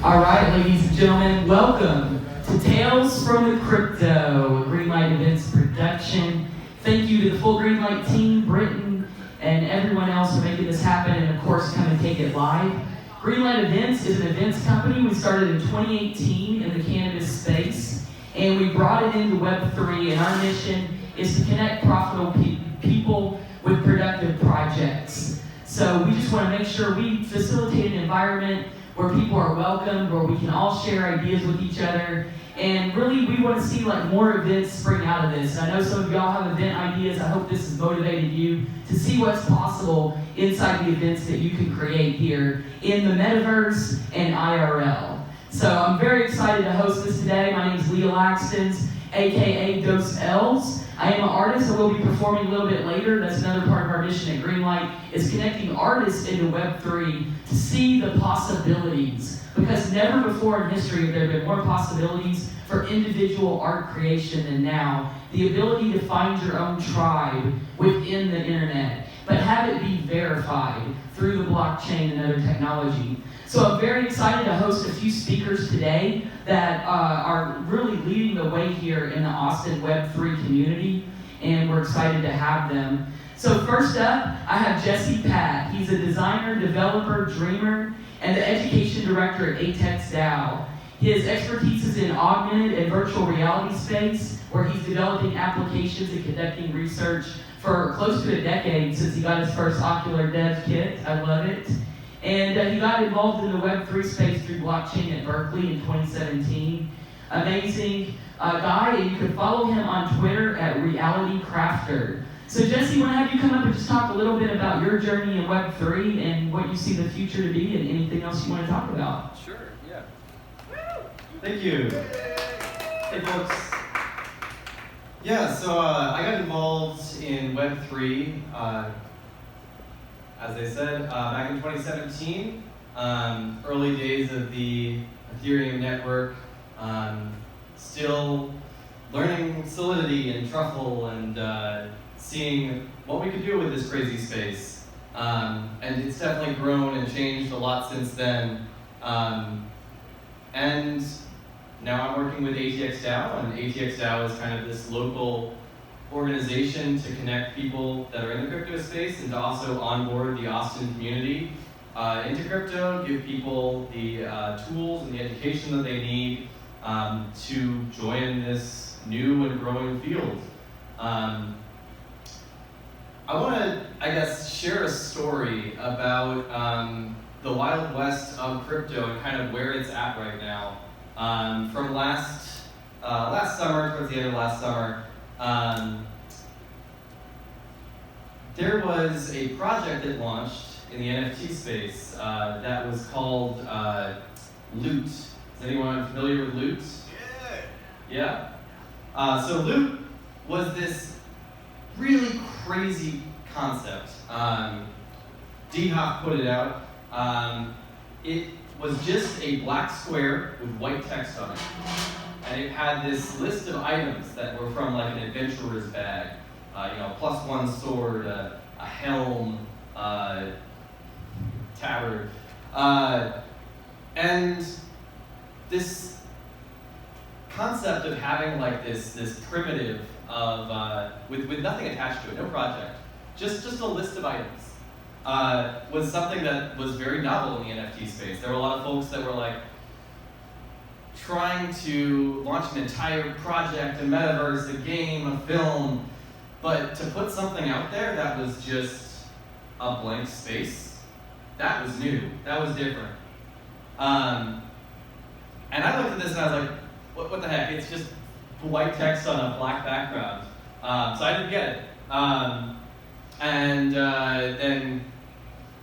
All right, ladies and gentlemen, welcome to Tales from the Crypto, a Greenlight Events production. Thank you to the full Greenlight team, Britton, and everyone else for making this happen, and of course, come and take it live. Greenlight Events is an events company we started in 2018 in the cannabis space, and we brought it into Web3, and our mission is to connect profitable people with productive projects. So we just want to make sure we facilitate an environment where people are welcomed, where we can all share ideas with each other. And really, we want to see more events spring out of this. I know some of y'all have event ideas. I hope this has motivated you to see what's possible inside the events that you can create here in the metaverse and IRL. So I'm very excited to host this today. My name is Leah Laxtons, aka Dos L's. I am an artist. I will be performing a little bit later. That's another part of our mission at Greenlight, is connecting artists into Web3 to see the possibilities. Because never before in history have there been more possibilities for individual art creation than now. The ability to find your own tribe within the internet, but have it be verified through the blockchain and other technology. So I'm very excited to host a few speakers today that are really leading the way here in the Austin Web3 community, and we're excited to have them. So first up, I have Jesse Pat. He's a designer, developer, dreamer, and the education director at Atex DAO. His expertise is in augmented and virtual reality space, where he's developing applications and conducting research for close to a decade since he got his first Ocular Dev kit. I love it. And he got involved in the Web3 space through blockchain at Berkeley in 2017. Amazing guy, and you can follow him on Twitter at RealityCrafter. So Jesse, I want to have you come up and just talk a little bit about your journey in Web3 and what you see the future to be, and anything else you want to talk about. Sure, yeah. Thank you. Hey folks. Yeah, so I got involved in Web3, as they said, back in 2017, early days of the Ethereum network, still learning Solidity and Truffle and seeing what we could do with this crazy space. And it's definitely grown and changed a lot since then. And now I'm working with ATX DAO, and ATX DAO is kind of this local organization to connect people that are in the crypto space and to also onboard the Austin community into crypto, give people the tools and the education that they need to join this new and growing field. I want to, share a story about the Wild West of crypto and kind of where it's at right now. From last summer, towards the end of last summer, there was a project that launched in the NFT space that was called Loot. Is anyone familiar with Loot? Yeah? So Loot was this really crazy concept. D-Hop put it out. It was just a black square with white text on it. And it had this list of items that were from an adventurer's bag. +1 sword, a helm, tabard. And this concept of having this primitive of with nothing attached to it, no project, just a list of items, was something that was very novel in the NFT space. There were a lot of folks that were trying to launch an entire project, a metaverse, a game, a film, but to put something out there that was just a blank space, that was new, that was different. And I looked at this and I was like, what the heck, it's just white text on a black background. So I didn't get it. And then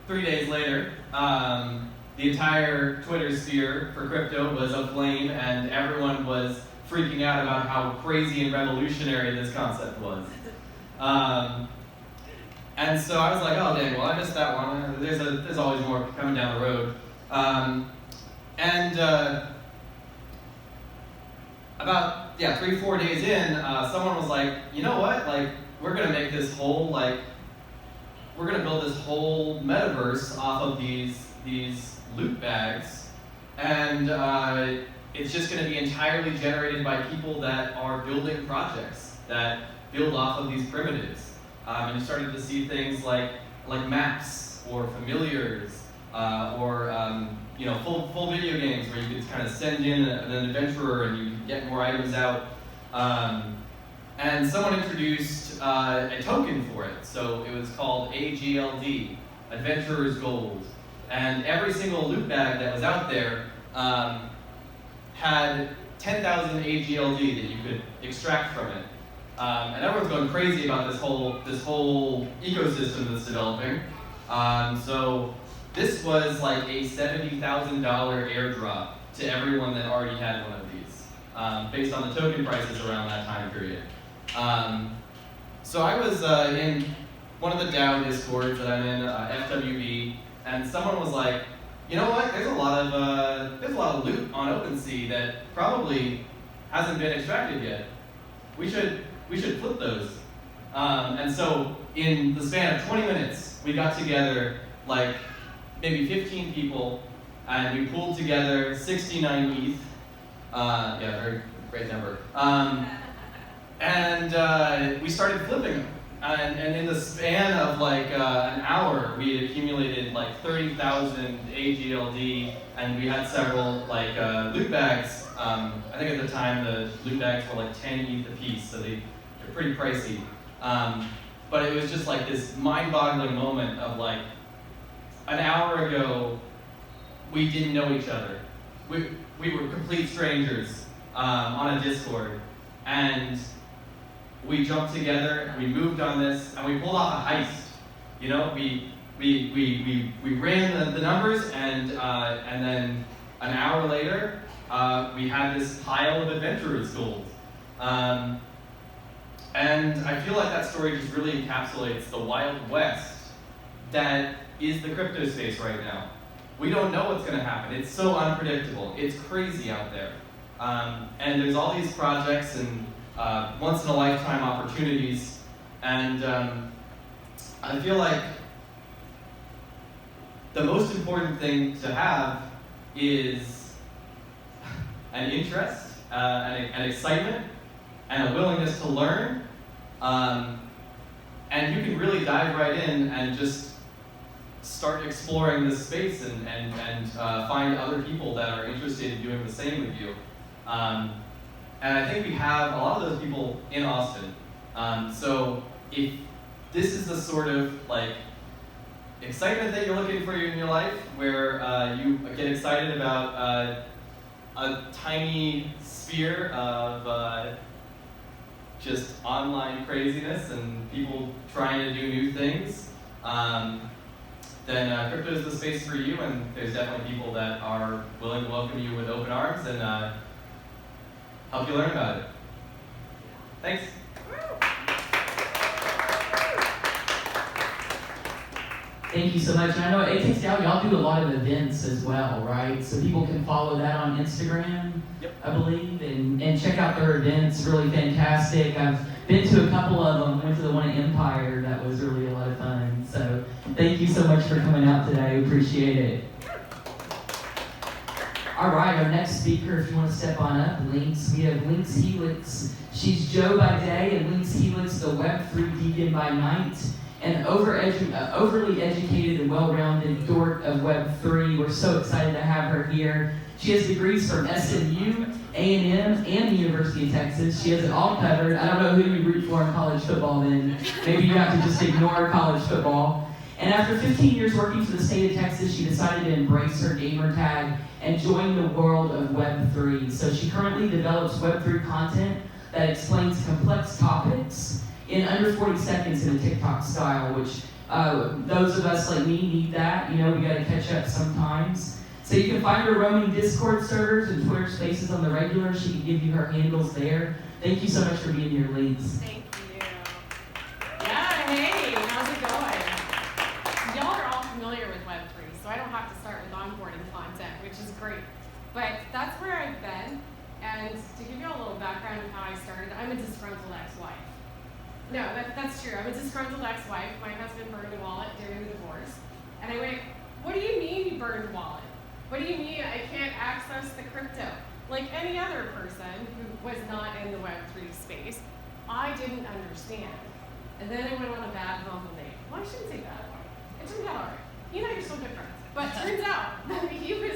3 days later, the entire Twitter sphere for crypto was aflame, and everyone was freaking out about how crazy and revolutionary this concept was. And so I was like, oh dang, well I missed that one. There's always more coming down the road. About 3-4 days in, someone was like, you know what? We're gonna make this whole we're gonna build this whole metaverse off of these loot bags, And it's just going to be entirely generated by people that are building projects that build off of these primitives. And you started to see things like maps or familiars or full video games where you could kind of send in an adventurer and you could get more items out. And someone introduced a token for it. So it was called AGLD, Adventurer's Gold. And every single loot bag that was out there had 10,000 AGLD that you could extract from it. And everyone's going crazy about this whole ecosystem that's developing. So this was like a $70,000 airdrop to everyone that already had one of these, based on the token prices around that time period. So I was in one of the DAO discords that I'm in, FWB, and someone was like, you know what? There's a lot of loot on OpenSea that probably hasn't been extracted yet. We should flip those. And so in the span of 20 minutes, we got together like maybe 15 people, and we pulled together 69 ETH. Very great number. And we started flipping them. And in the span of like an hour, we had accumulated like 30,000 AGLD, and we had several like loot bags. I think at the time the loot bags were like 10 ETH a piece, so they're pretty pricey. But it was just like this mind-boggling moment of like, an hour ago, we didn't know each other. We were complete strangers on a Discord, and we jumped together, we moved on this, and we pulled off a heist. You know, we ran the numbers, and then an hour later, we had this pile of adventurers gold. And I feel like that story just really encapsulates the Wild West that is the crypto space right now. We don't know what's going to happen. It's so unpredictable. It's crazy out there. And there's all these projects and once-in-a-lifetime opportunities. And I feel like the most important thing to have is an interest, an excitement, and a willingness to learn. And you can really dive right in and just start exploring this space and find other people that are interested in doing the same with you. And I think we have a lot of those people in Austin. So if this is the sort of like excitement that you're looking for in your life, where you get excited about a tiny sphere of just online craziness and people trying to do new things, then crypto is the space for you, and there's definitely people that are willing to welcome you with open arms and help you learn about it. Thanks. Thank you so much. And I know at ATX y'all do a lot of events as well, right? So people can follow that on Instagram, Yep. I believe, and check out their events. Really fantastic. I've been to a couple of them. Went to the one at Empire. That was really a lot of fun. So thank you so much for coming out today. We appreciate it. All right, our next speaker, if you want to step on up, Lynx. We have Lynx Helix. She's Joe by day, and Lynx Helix, the Web3 deacon by night. An overly educated and well-rounded dork of Web3. We're so excited to have her here. She has degrees from SMU, A&M, and the University of Texas. She has it all covered. I don't know who you root for in college football then. Maybe you have to just ignore college football. And after 15 years working for the state of Texas, she decided to embrace her gamer tag and join the world of Web3. So she currently develops Web3 content that explains complex topics in under 40 seconds in a TikTok style, which those of us like me need that. You know, we gotta catch up sometimes. So you can find her roaming Discord servers and Twitter spaces on the regular. She can give you her handles there. Thank you so much for being here, Lynx. Thank you. Yeah, hey, how's it going? Y'all are all familiar with Web3, so I don't have to start with onboarding content, which is great. But that's where I've been, and to give you all a little background of how I started, I'm a disgruntled ex-wife. No, that's true. I'm a disgruntled ex-wife. My husband burned a wallet during the divorce. And I went, what do you mean you burned a wallet? What do you mean I can't access the crypto? Like any other person who was not in the Web3 space, I didn't understand. And then I went on a bad Bumble date. Well, I shouldn't say bad. It turned out alright. He and I are still good friends. But turns out that he was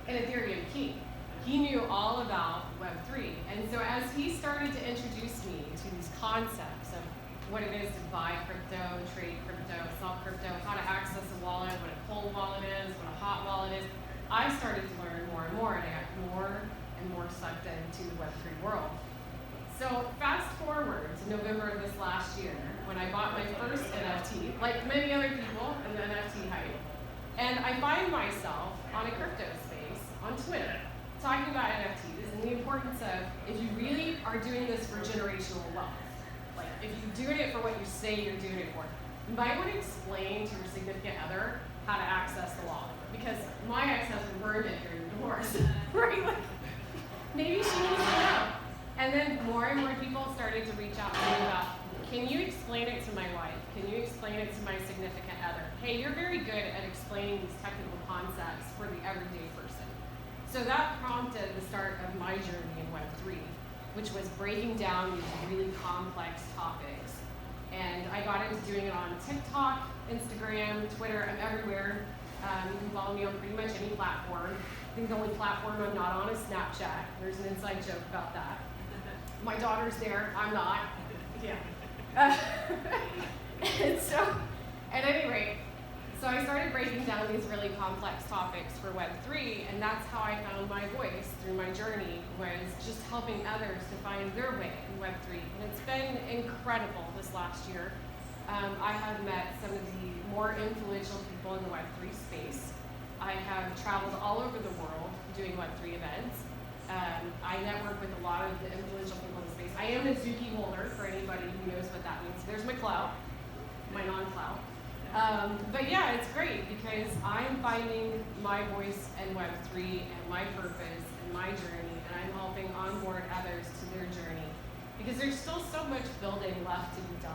an Ethereum king. He knew all about Web3. And so as he started to introduce me to these concepts of what it is to buy crypto, trade crypto, sell crypto, how to access a wallet, what a cold wallet is, what a hot wallet is, I started to learn more and more, and I got more and more sucked into the Web3 world. So fast forward to November of this last year, when I bought my first NFT, like many other people in the NFT hype, and I find myself on a crypto space on Twitter talking about NFTs and the importance of if you really are doing this for generational wealth, like if you're doing it for what you say you're doing it for, you might want to explain to your significant other how to access the wallet. Because my ex-husband burned it during the divorce, right? Like, maybe she needs to know. And then more and more people started to reach out to me about, can you explain it to my wife? Can you explain it to my significant other? Hey, you're very good at explaining these technical concepts for the everyday person. So that prompted the start of my journey in Web3, which was breaking down these really complex topics. And I got into doing it on TikTok, Instagram, Twitter, I'm everywhere. You can follow me on pretty much any platform. I think the only platform I'm not on is Snapchat. There's an inside joke about that. My daughter's there, I'm not. Yeah. And so, at any rate, so I started breaking down these really complex topics for Web3, and that's how I found my voice through my journey, was just helping others to find their way in Web3. And it's been incredible this last year. I have met some of the more influential people in the Web3 space. I have traveled all over the world doing Web3 events. I network with a lot of the influential people in the space. I am a Zuki holder for anybody who knows what that means. There's my clout, my non-clout. But yeah, it's great because I'm finding my voice in Web3 and my purpose and my journey, and I'm helping onboard others to their journey because there's still so much building left to be done.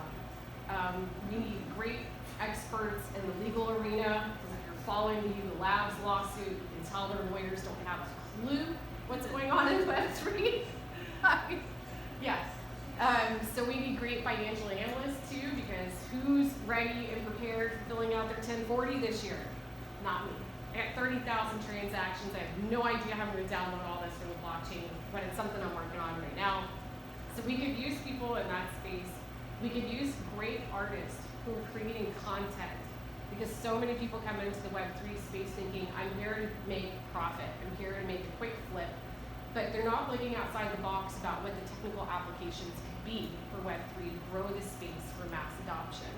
We need great experts in the legal arena, because if you're following the Yuga Labs lawsuit, you can tell their lawyers don't have a clue what's going on in Web3. Yeah. So we need great financial analysts too, because who's ready and prepared for filling out their 1040 this year? Not me. I got 30,000 transactions. I have no idea how I'm going to download all this from the blockchain, but it's something I'm working on right now. So we could use people in that space. We could use great artists who are creating content, because so many people come into the Web3 space thinking, I'm here to make profit, I'm here to make a quick flip, but they're not looking outside the box about what the technical applications could be for Web3 to grow the space for mass adoption.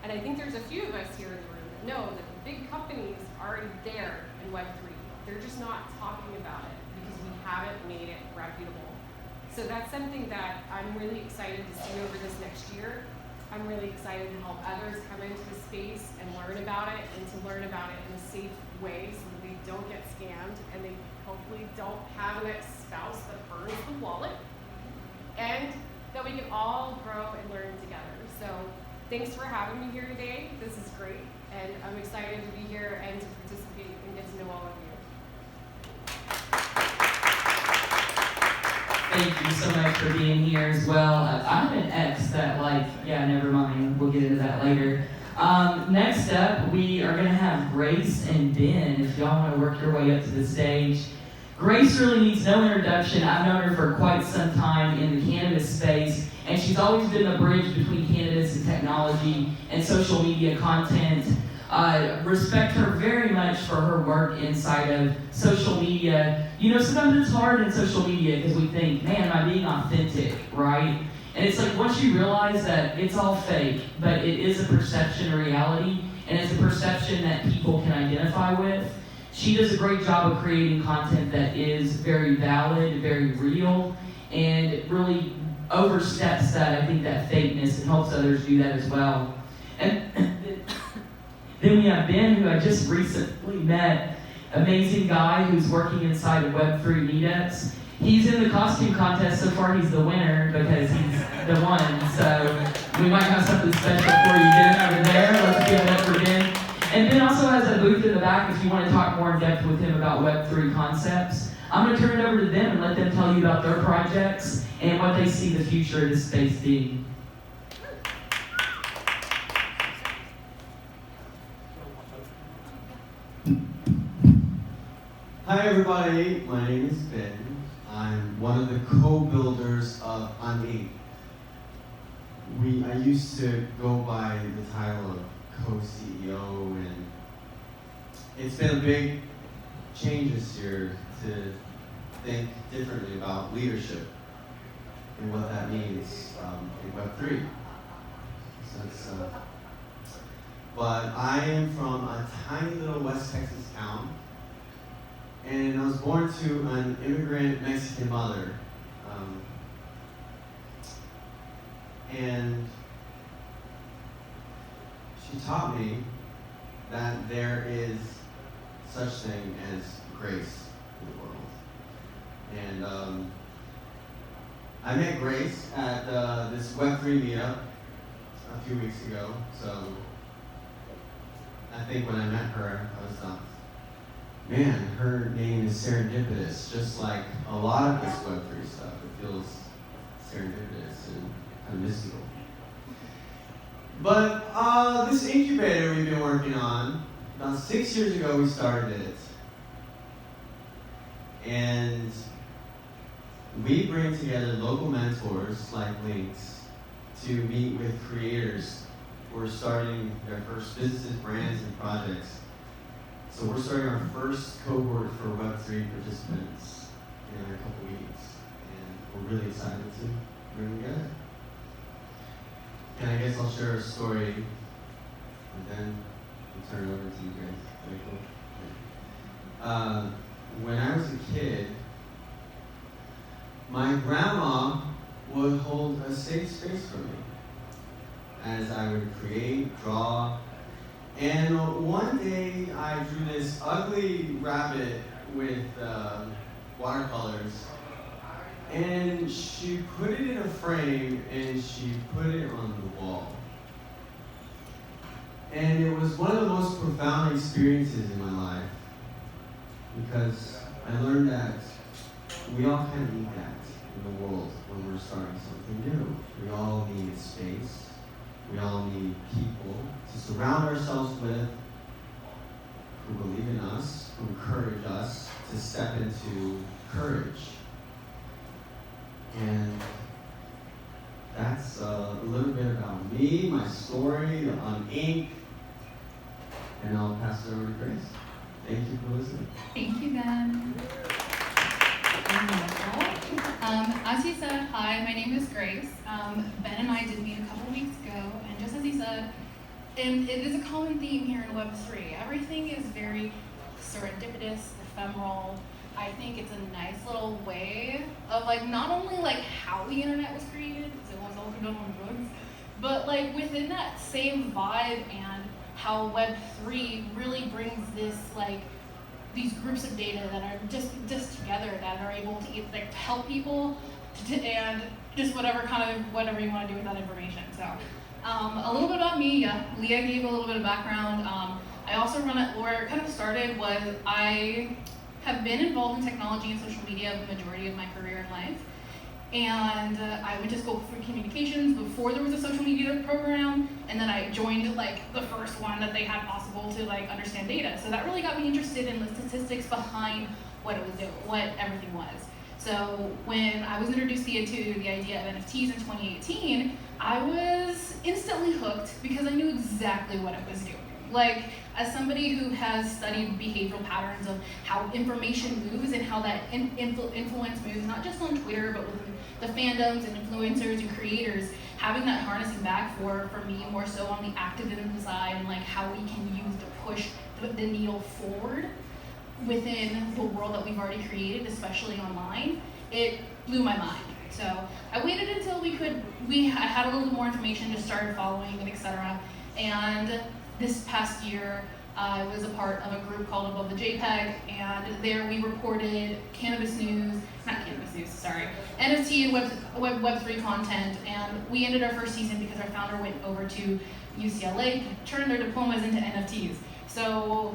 And I think there's a few of us here in the room that know that the big companies are already there in Web3. They're just not talking about it because we haven't made it reputable. So that's something that I'm really excited to see over this next year. I'm really excited to help others come into the space and learn about it, and to learn about it in a safe way so that they don't get scammed and they hopefully don't have an ex-spouse that burns the wallet, and that we can all grow and learn together. So thanks for having me here today. This is great, and I'm excited to be here and to participate and get to know all of you. Thank you so much for being here as well. I have an ex that never mind. We'll get into that later. Next up, we are going to have Grace and Ben, if y'all want to work your way up to the stage. Grace really needs no introduction. I've known her for quite some time in the cannabis space, and she's always been the bridge between cannabis and technology and social media content. Respect her very much for her work inside of social media. You know, sometimes it's hard in social media because we think, man, am I being authentic, right? And it's like once you realize that it's all fake, but it is a perception of reality, and it's a perception that people can identify with. She does a great job of creating content that is very valid, very real, and really oversteps that, I think, that fakeness, and helps others do that as well. And then we have Ben, who I just recently met, amazing guy who's working inside of Web3 meetups. He's in the costume contest so far. He's the winner because he's the one. So we might have something special for you, Ben, over there. Let's give it up for Ben. And Ben also has a booth in the back if you want to talk more in depth with him about Web3 concepts. I'm going to turn it over to them and let them tell you about their projects and what they see the future of this space being. Hi everybody, my name is Ben. I'm one of the co-builders of Unink. I used to go by the title of co-CEO, and it's been a big change this year to think differently about leadership and what that means in Web3. But I am from a tiny little West Texas town, and I was born to an immigrant Mexican mother. And she taught me that there is such thing as grace in the world. And I met Grace at this Web3 meetup a few weeks ago. So I think when I met her, I was man, her name is serendipitous, just like a lot of this Web3 stuff. It feels serendipitous and kind of mystical. But this incubator we've been working on, about 6 years ago we started it. And we bring together local mentors like Lynx to meet with creators who are starting their first businesses, brands, and projects. So we're starting our first cohort for Web3 participants in a couple weeks, and we're really excited to bring them together. And I guess I'll share a story, and then we'll turn it over to you guys. Very cool. When I was a kid, my grandma would hold a safe space for me as I would create, draw. And one day I drew this ugly rabbit with watercolors, and she put it in a frame and she put it on the wall. And it was one of the most profound experiences in my life, because I learned that we all kind of need that in the world when we're starting something new. We all need space. We all need people to surround ourselves with who believe in us, who encourage us to step into courage. And that's a little bit about me, my story on Ink. And I'll pass it over to Grace. Thank you for listening. Thank you, Ben. As he said, hi, my name is Grace. Ben and I did meet a couple weeks ago, and just as he said, and it is a common theme here in Web3. Everything is very serendipitous, ephemeral. I think it's a nice little way of not only how the internet was created, because it was all done on drugs, but within that same vibe, and how Web3 really brings this these groups of data that are just together, that are able to either help people and just whatever you want to do with that information. So a little bit about me. Leah gave a little bit of background. I also where it kind of started was I have been involved in technology and social media the majority of my career in life. And I went to school for communications before there was a social media program, and then I joined the first one that they had possible to understand data. So that really got me interested in the statistics behind what it was doing, what everything was. So when I was introduced to the idea of NFTs in 2018, I was instantly hooked because I knew exactly what it was doing. As somebody who has studied behavioral patterns of how information moves and how that influence moves, not just on Twitter, but with the fandoms and influencers and creators, having that harnessing back for me more so on the activism side, and how we can use to push the needle forward within the world that we've already created, especially online, it blew my mind. So I waited until I had a little more information, just started following it, etc. And this past year, I was a part of a group called Above the JPEG, and there we reported NFT and Web3 content, and we ended our first season because our founder went over to UCLA to turn their diplomas into NFTs. So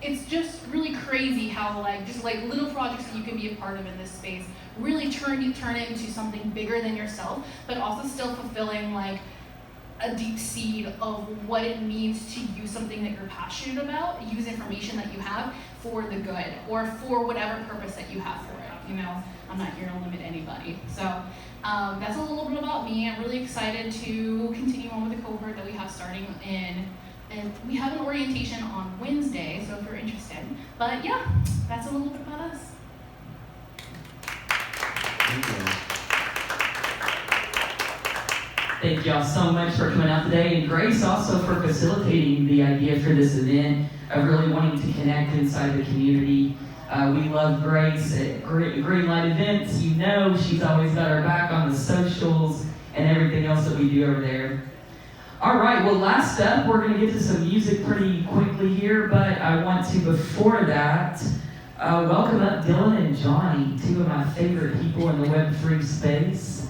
it's just really crazy how just little projects that you can be a part of in this space really turn it into something bigger than yourself, but also still fulfilling a deep seed of what it means to use something that you're passionate about, use information that you have for the good or for whatever purpose that you have for it. You know, I'm not here to limit anybody. So that's a little bit about me. I'm really excited to continue on with the cohort that we have starting and we have an orientation on Wednesday, so if you're interested. But yeah, that's a little bit about us. Thank you. Thank y'all so much for coming out today, and Grace also for facilitating the idea for this event of really wanting to connect inside the community. We love Grace at Green Light Events. You know she's always got our back on the socials and everything else that we do over there. All right, well, last up, we're going to get to some music pretty quickly here, but I want to, before that, welcome up Dylan and Jonny, two of my favorite people in the Web3 space.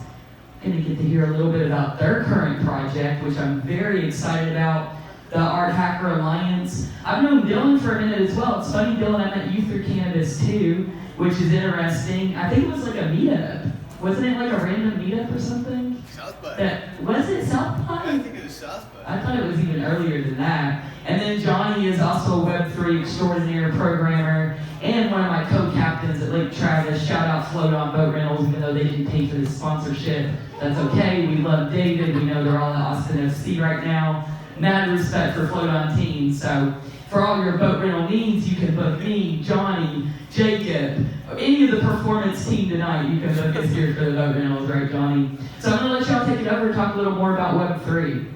Going to get to hear a little bit about their current project, which I'm very excited about, the Art Hacker Alliance. I've known Dylan for a minute as well. It's funny, Dylan, I met you through cannabis too, which is interesting. I think it was like a meetup. Wasn't it like a random meetup or something? South by. Was it South by? I think it was South by. I thought it was even earlier than that. And then Jonny is also a Web3 extraordinaire programmer and one of my co-captains at Lake Travis. Shout out Float On Boat Rentals, even though they didn't pay for this sponsorship. That's okay. We love David. We know they're all at Austin FC right now. Mad respect for Float On Team. So for all your boat rental needs, you can book me, Jonny, Jacob, any of the performance team tonight. You can book us here for the boat rentals, right, Jonny? So I'm going to let y'all take it over and talk a little more about Web3.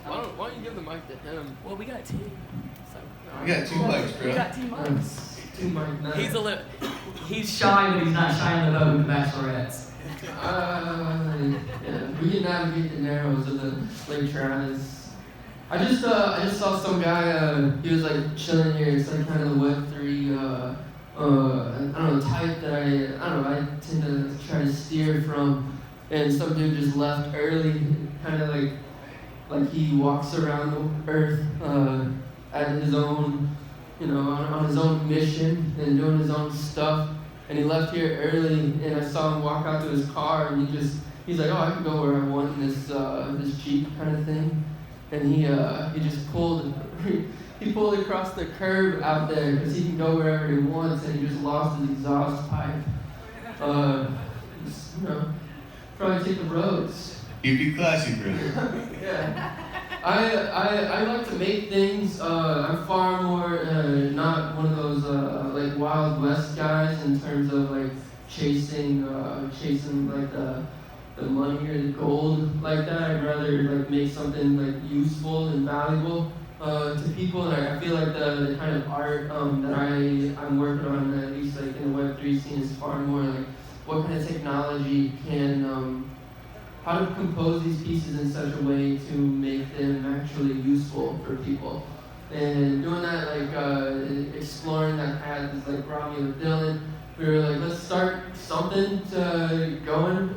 Why don't you give the mic to him? Well, we got two. We got two mics, bro. We got two mics. Two mic nuts. He's shy, but he's not shy on the boat with the bachelorettes. Yeah, we can navigate the narrows of the Lake Travis. I just saw some guy. He was chilling here. It's kind of the Web3. I don't know, type that I tend to try to steer from. And some dude just left early, kind of like he walks around the earth at his own, on his own mission and doing his own stuff. And he left here early, and I saw him walk out to his car, and he's like, oh, I can go where I want in this Jeep kind of thing. And he just pulled across the curb out there because he can go wherever he wants, and he just lost his exhaust pipe. Probably take the roads. You'd be classy, bro. Yeah. I like to make things. I'm far more not one of those Wild West guys in terms of chasing the money or the gold like that. I'd rather make something useful and valuable to people. And I feel like the kind of art that I'm working on, at least in the Web3 scene, is far more what kind of technology can how to compose these pieces in such a way to make them actually useful for people. And doing that, exploring that path is brought me with Dylan. We were let's start something going.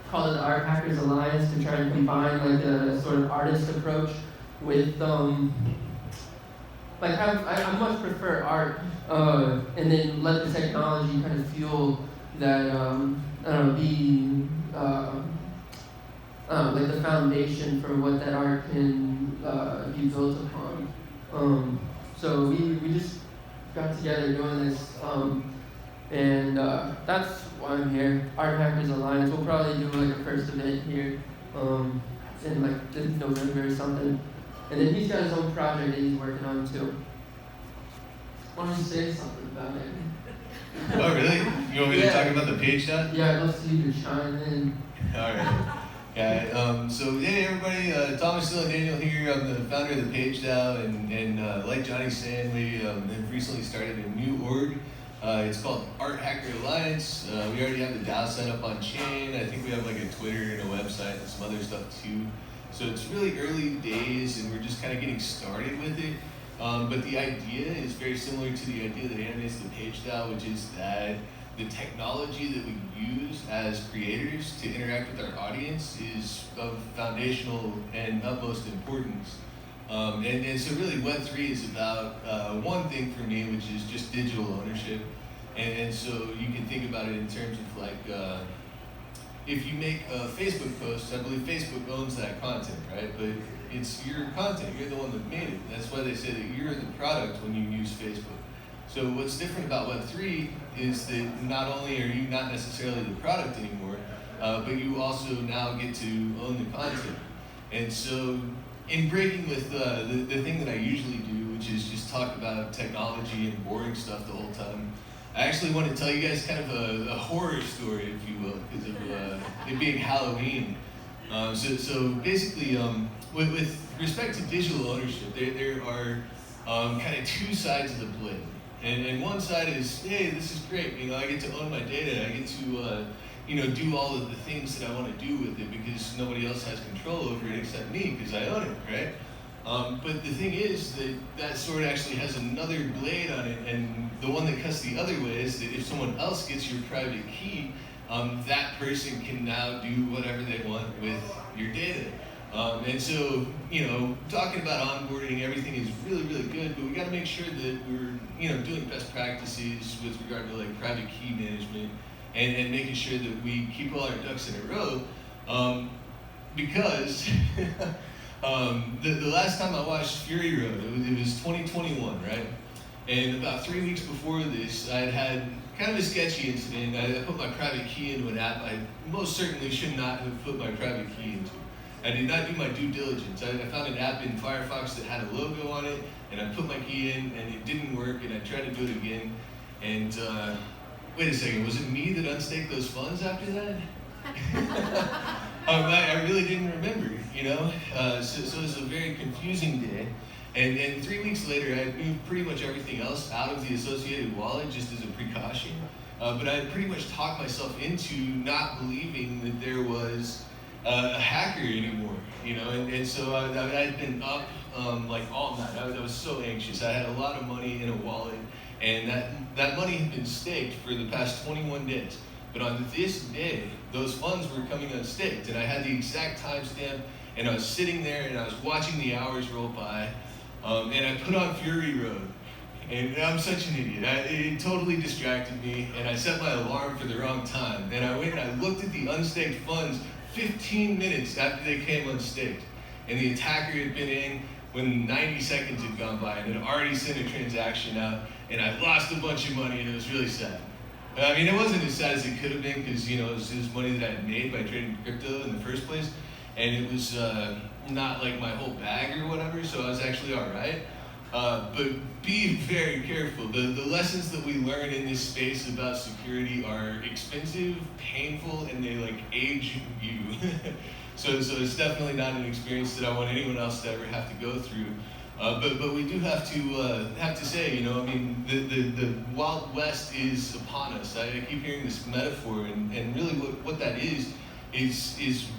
Call it the Art Hackers Alliance to try and combine a sort of artist approach with I much prefer art, and then let the technology kind of fuel that. Be the foundation for what that art can be built upon. So we just got together doing this, and that's why I'm here. Art Hackers Alliance. We'll probably do a first event here in November or something. And then he's got his own project that he's working on too. Why don't you say something about it? Oh, really? You want me to talk about the page now? Yeah, I'd love to see you chime in. Alright. Yeah, so hey everybody, Thomas, Dylan, Daniel here. I'm the founder of the Page DAO, and like Johnny's saying, we have recently started a new org. It's called Art Hacker Alliance. We already have the DAO set up on chain. I think we have a Twitter and a website and some other stuff too. So it's really early days, and we're just kind of getting started with it. But the idea is very similar to the idea that animates the Page DAO, which is that the technology that we use as creators to interact with our audience is of foundational and utmost importance. And so really Web3 is about one thing for me, which is just digital ownership. And so you can think about it in terms of like, if you make a Facebook post, I believe Facebook owns that content, right? But it's your content, you're the one that made it. That's why they say that you're the product when you use Facebook. So what's different about Web3 is that not only are you not necessarily the product anymore, but you also now get to own the content. And so in breaking with the thing that I usually do, which is just talk about technology and boring stuff the whole time, I actually want to tell you guys kind of a horror story, if you will, because of it being Halloween. So basically, with respect to digital ownership, there are kind of two sides of the blade. And one side is, hey, this is great. I get to own my data. I get to do all of the things that I want to do with it because nobody else has control over it except me because I own it, right? But the thing is that sword actually has another blade on it, and the one that cuts the other way is that if someone else gets your private key, that person can now do whatever they want with your data. And so, talking about onboarding, everything is really, really good, but we got to make sure that we're, doing best practices with regard to like private key management and making sure that we keep all our ducks in a row, because the last time I watched Fury Road, it was 2021, right? And about 3 weeks before this, I had kind of a sketchy incident. I put my private key into an app I most certainly should not have put my private key into. I did not do my due diligence. I found an app in Firefox that had a logo on it, and I put my key in, and it didn't work, and I tried to do it again. And wait a second, was it me that unstaked those funds after that? I really didn't remember, so it was a very confusing day. And 3 weeks later, I had moved pretty much everything else out of the associated wallet just as a precaution. But I had pretty much talked myself into not believing that there was a hacker anymore, and so I'd been up like all night. I was so anxious. I had a lot of money in a wallet, and that money had been staked for the past 21 days. But on this day, those funds were coming unstaked, and I had the exact timestamp, and I was sitting there, and I was watching the hours roll by, and I put on Fury Road, and I'm such an idiot. It totally distracted me, and I set my alarm for the wrong time, and I went and I looked at the unstaked funds 15 minutes after they came unstaked, and the attacker had been in when 90 seconds had gone by, and had already sent a transaction out, and I lost a bunch of money, and it was really sad. I mean, it wasn't as sad as it could have been because, it was money that I had made by trading crypto in the first place. And it was not like my whole bag or whatever, so I was actually all right. But be very careful. The lessons that we learn in this space about security are expensive, painful, and they age you. So it's definitely not an experience that I want anyone else to ever have to go through. But we do have to say, the Wild West is upon us. I keep hearing this metaphor, and really what that is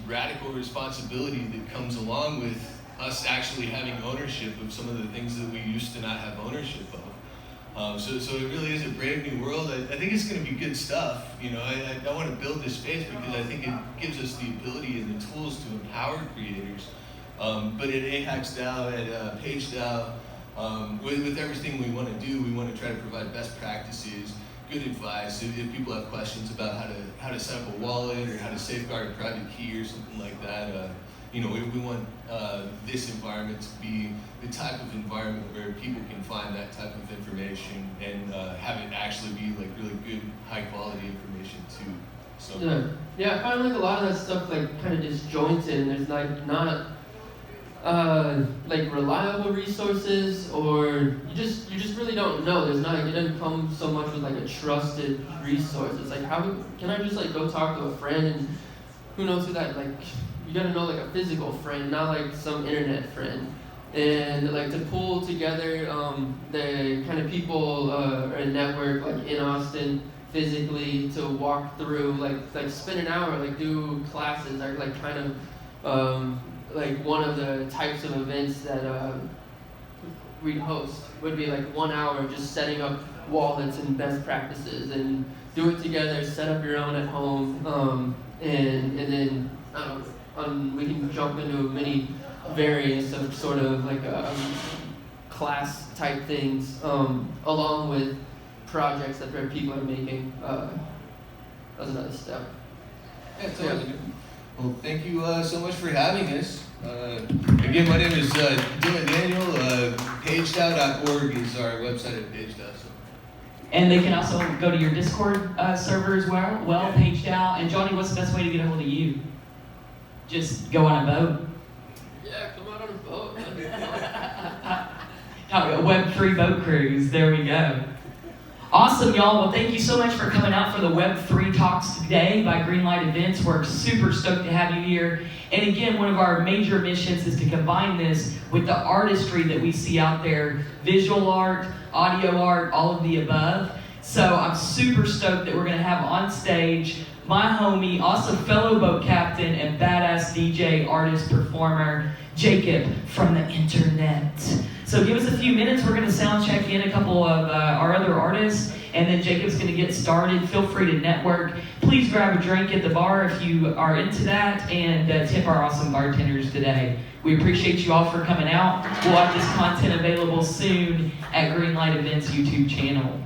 radical responsibility that comes along with us actually having ownership of some of the things that we used to not have ownership of. So it really is a brave new world. I think it's going to be good stuff. I want to build this space because I think it gives us the ability and the tools to empower creators. But at AHAX DAO, at Page DAO, with everything we want to do, we want to try to provide best practices, good advice. If people have questions about how to set up a wallet or how to safeguard a private key or something like that, we want this environment to be the type of environment where people can find that type of information and have it actually be really good, high quality information too. So yeah, I find a lot of that stuff kind of disjointed, and there's not reliable resources, or you just really don't know. It doesn't come so much with a trusted resource. It's how can I just go talk to a friend, and who knows who that you gotta know a physical friend, not some internet friend. And to pull together the kind of people or network in Austin physically to walk through spend an hour do classes are kind of one of the types of events that we'd host would be 1 hour just setting up wallets and best practices, and do it together, set up your own at home, and then we can jump into many variants of sort of like class type things, along with projects that people are making. That's another step. Yeah, it's always good. Well, thank you so much for having us. Again, my name is Dylan Daniel. PageDAO.org is our website at PageDAO. So. And they can also go to your Discord server as well, PageDAO. And Jonny, what's the best way to get a hold of you? Just go on a boat. Yeah, come out on a boat. A Web3 boat cruise. There we go. Awesome, y'all. Well, thank you so much for coming out for the Web3 Talks today by Greenlight Events. We're super stoked to have you here. And again, one of our major missions is to combine this with the artistry that we see out there, visual art, audio art, all of the above. So I'm super stoked that we're going to have on stage my homie, also fellow boat captain and badass DJ, artist, performer, Jacob from the internet. So give us a few minutes. We're going to sound check in a couple of our other artists, and then Jacob's going to get started. Feel free to network. Please grab a drink at the bar if you are into that, and tip our awesome bartenders today. We appreciate you all for coming out. We'll have this content available soon at Greenlight Events YouTube channel.